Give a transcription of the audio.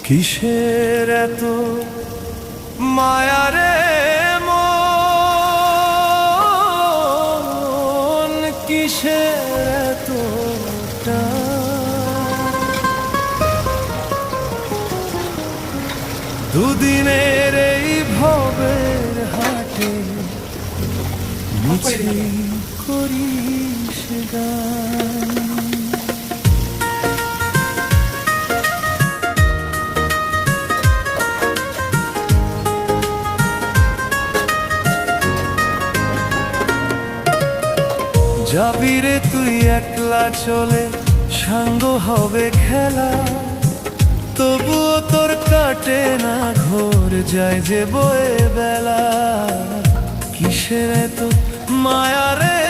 কিসের এত মায়া রে মন, কিসের এত দুদিনের এই ভবের হাটে মিছিল করিস গান। যাবি রে তুই একলা চলে, সাঙ্গ হবে খেলা, তবুও তোর কাটে না ঘোর, যায় যে বয়ে বেলা। কিসের এত মায়া রে